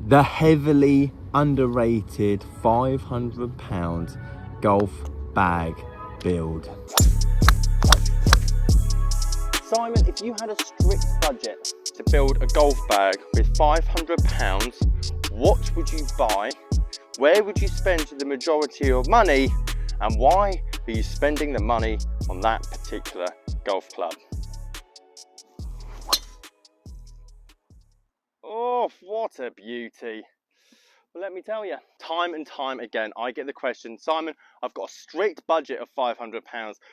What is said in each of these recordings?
The heavily underrated £500 golf bag build. Simon, if you had a strict budget to build a golf bag with £500, what would you buy? Where would you spend the majority of money? And why are you spending the money on that particular golf club? Oh, what a beauty. Well, let me tell you, time and time again, I get the question, Simon, I've got a strict budget of £500.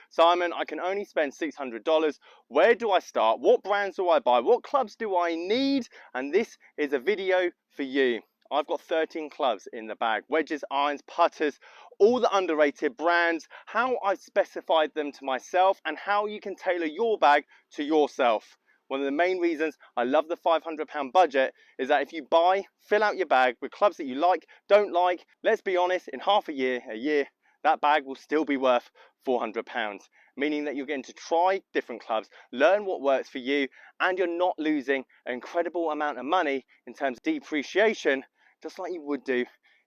Simon, I can only spend $600. Where do I start? What brands do I buy? What clubs do I need? And this is a video for you. I've got 13 clubs in the bag, wedges, irons, putters, all the underrated brands, how I specified them to myself, and how you can tailor your bag to yourself. One of the main reasons I love the £500 budget is that if you buy, fill out your bag with clubs that you like, don't like, let's be honest, in half a year, that bag will still be worth £400, meaning that you're getting to try different clubs, learn what works for you, and you're not losing an incredible amount of money in terms of depreciation, just like you would do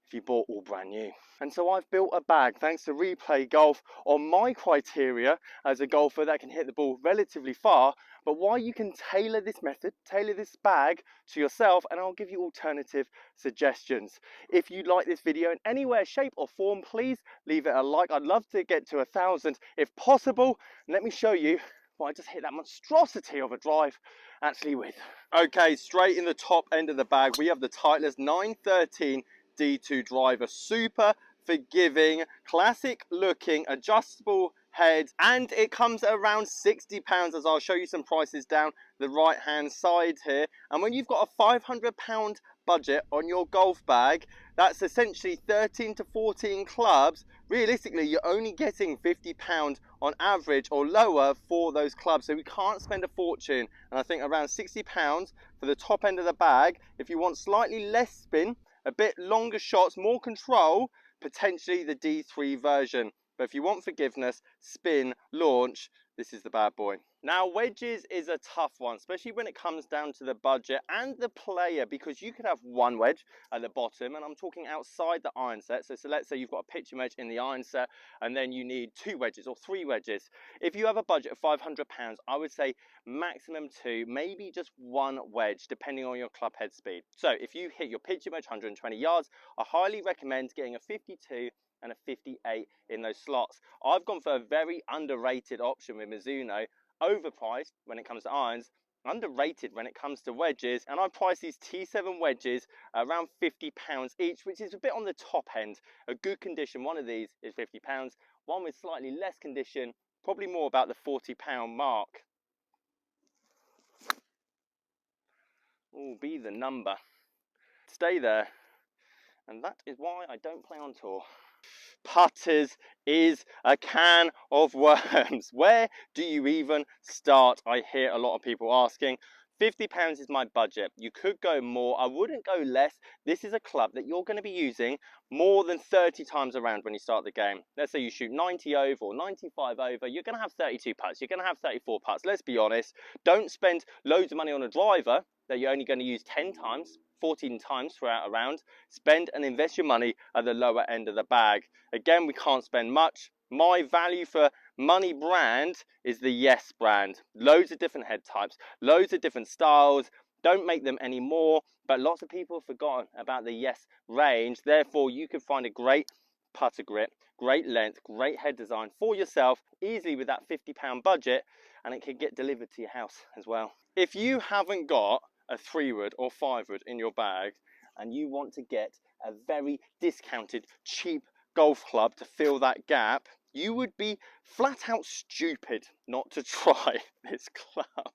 if you bought all brand new. And so I've built a bag, thanks to Replay Golf, on my criteria as a golfer that can hit the ball relatively far, but why you can tailor this method, tailor this bag to yourself, and I'll give you alternative suggestions. If you like this video in any way, shape or form, please leave it a like. I'd love to get to 1,000 if possible. And let me show you what I just hit that monstrosity of a drive actually with. Okay, straight in the top end of the bag, we have the Titleist 913 D2 driver, super forgiving, classic looking, adjustable head, and it comes at around £60, as I'll show you some prices down the right hand side here. And when you've got a £500 budget on your golf bag, that's essentially 13 to 14 clubs. Realistically, you're only getting £50 on average or lower for those clubs, so we can't spend a fortune. And I think around £60 for the top end of the bag. If you want slightly less spin, a bit longer shots, more control, potentially the D3 version. But if you want forgiveness, spin, launch, this is the bad boy. Now, wedges is a tough one, especially when it comes down to the budget and the player, because you could have one wedge at the bottom, and I'm talking outside the iron set. So let's say you've got a pitching wedge in the iron set, and then you need 2 wedges or 3 wedges. If you have a budget of £500, I would say maximum 2, maybe just 1 wedge, depending on your club head speed. So if you hit your pitching wedge 120 yards, I highly recommend getting a 52 and a 58 in those slots. I've gone for a very underrated option with Mizuno, overpriced when it comes to irons, underrated when it comes to wedges, and I priced these T7 wedges around £50 each, which is a bit on the top end. A good condition one of these is £50, one with slightly less condition, probably more about the £40 mark. Oh, be the number. Stay there. And that is why I don't play on tour. Putters is a can of worms. Where do you even start? I hear a lot of people asking. £50 is my budget. You could go more. I wouldn't go less. This is a club that you're going to be using more than 30 times around when you start the game. Let's say you shoot 90 over or 95 over. You're going to have 32 putts. You're going to have 34 putts. Let's be honest. Don't spend loads of money on a driver that you're only going to use 10 times. 14 times throughout a round. Spend and invest your money at the lower end of the bag. Again, we can't spend much. My value for money brand is the Yes brand. Loads of different head types, loads of different styles. Don't make them anymore, but lots of people have forgotten about the Yes range. Therefore, you can find a great putter grip, great length, great head design for yourself easily with that £50 budget, and it can get delivered to your house as well. If you haven't got a 3-wood or 5-wood in your bag and you want to get a very discounted cheap golf club to fill that gap, you would be flat out stupid not to try this club.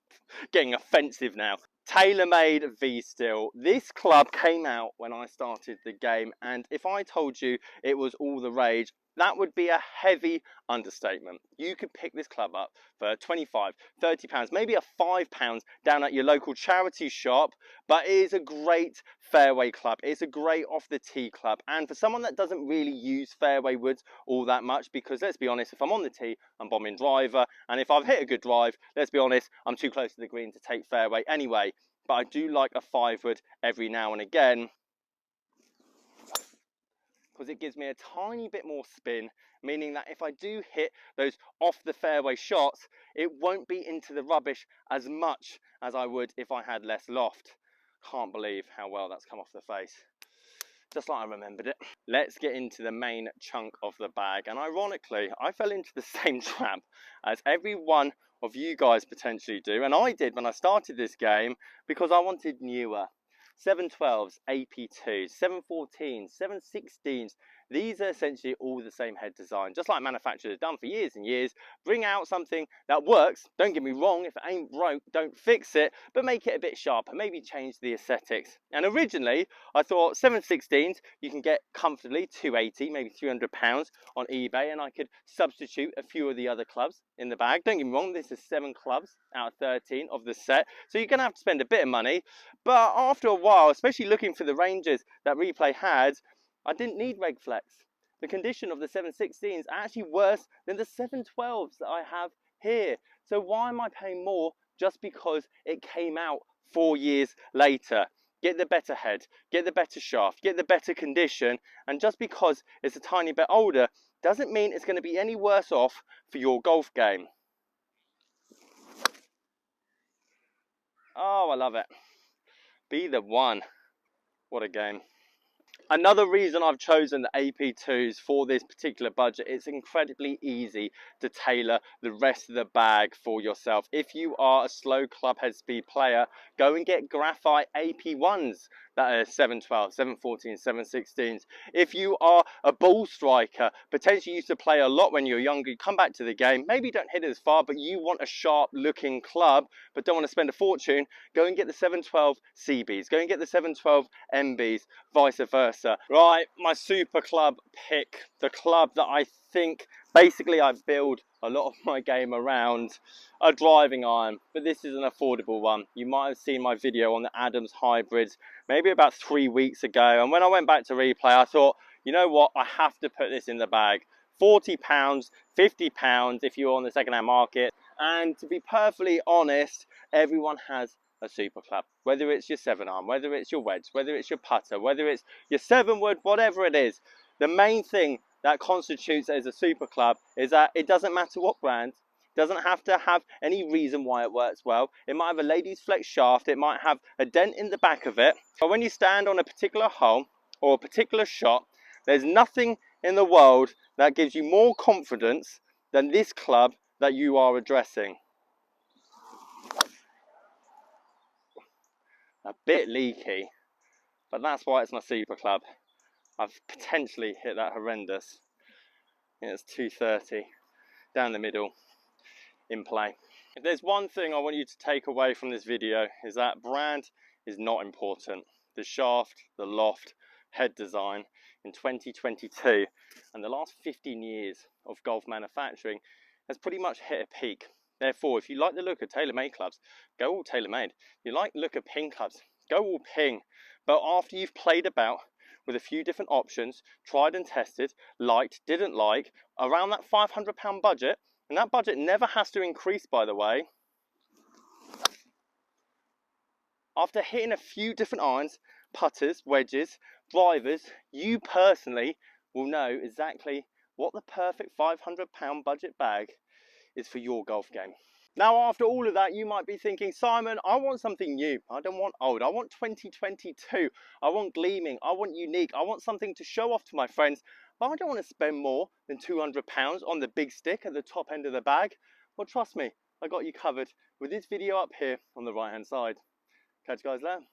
Getting offensive now. TaylorMade V-Steel. This club came out when I started the game, and if I told you it was all the rage, that would be a heavy understatement. You could pick this club up for 25, 30 pounds, maybe a £5 down at your local charity shop, but it is a great fairway club. It's a great off the tee club. And for someone that doesn't really use fairway woods all that much, because let's be honest, if I'm on the tee, I'm bombing driver. And if I've hit a good drive, let's be honest, I'm too close to the green to take fairway anyway. But I do like a 5-wood every now and again. because it gives me a tiny bit more spin, meaning that if I do hit those off the fairway shots, it won't be into the rubbish as much as I would if I had less loft. Can't believe how well that's come off the face. Just like I remembered it. Let's get into the main chunk of the bag. And ironically, I fell into the same trap as every one of you guys potentially do. And I did when I started this game, because I wanted newer. 712s, AP2s, 714s, 716s. These are essentially all the same head design, just like manufacturers have done for years and years. Bring out something that works. Don't get me wrong, if it ain't broke, don't fix it, but make it a bit sharper, maybe change the aesthetics. And originally, I thought 716s, you can get comfortably 280, maybe £300 on eBay, and I could substitute a few of the other clubs in the bag. Don't get me wrong, this is 7 clubs out of 13 of the set, so you're gonna have to spend a bit of money. But after a while, especially looking for the ranges that Replay had, I didn't need reg flex. The condition of the 716s are actually worse than the 712s that I have here. So why am I paying more just because it came out 4 years later? Get the better head, get the better shaft, get the better condition, and just because it's a tiny bit older doesn't mean it's going to be any worse off for your golf game. Oh, I love it. Be the one. What a game. Another reason I've chosen the AP2s for this particular budget, it's incredibly easy to tailor the rest of the bag for yourself. If you are a slow club head speed player, go and get graphite AP1s that are 712, 714, 716s. If you are a ball striker, potentially used to play a lot when you're younger, you come back to the game, maybe don't hit it as far, but you want a sharp looking club, but don't want to spend a fortune, go and get the 712 CBs, go and get the 712 MBs, vice versa. Right, my super club pick, the club that I think basically I build a lot of my game around, a driving iron, but this is an affordable one. You might have seen my video on the Adams hybrids maybe about 3 weeks ago, and when I went back to Replay, I thought, you know what, I have to put this in the bag. £40, £50 if you're on the second-hand market, and to be perfectly honest, everyone has a super club, whether it's your 7-iron, whether it's your wedge, whether it's your putter, whether it's your 7-wood, whatever it is. The main thing that constitutes it as a super club is that it doesn't matter what brand, doesn't have to have any reason why it works well. It might have a ladies flex shaft, it might have a dent in the back of it, but when you stand on a particular hole or a particular shot, there's nothing in the world that gives you more confidence than this club that you are addressing. A bit leaky, but that's why it's my super club. I've potentially hit that horrendous. It's 230 down the middle in play. If there's one thing I want you to take away from this video, is that brand is not important. The shaft, the loft, head design in 2022 and the last 15 years of golf manufacturing has pretty much hit a peak. Therefore, if you like the look of TaylorMade clubs, go all TaylorMade. If you like the look of Ping clubs, go all Ping. But after you've played about with a few different options, tried and tested, liked, didn't like, around that £500 budget, and that budget never has to increase, by the way. After hitting a few different irons, putters, wedges, drivers, you personally will know exactly what the perfect £500 budget bag is for your golf game. Now, after all of that, you might be thinking, Simon, I want something new. I don't want old. I want 2022. I want gleaming. I want unique. I want something to show off to my friends. But I don't want to spend more than £200 on the big stick at the top end of the bag. Well, trust me, I got you covered with this video up here on the right-hand side. Catch you guys later.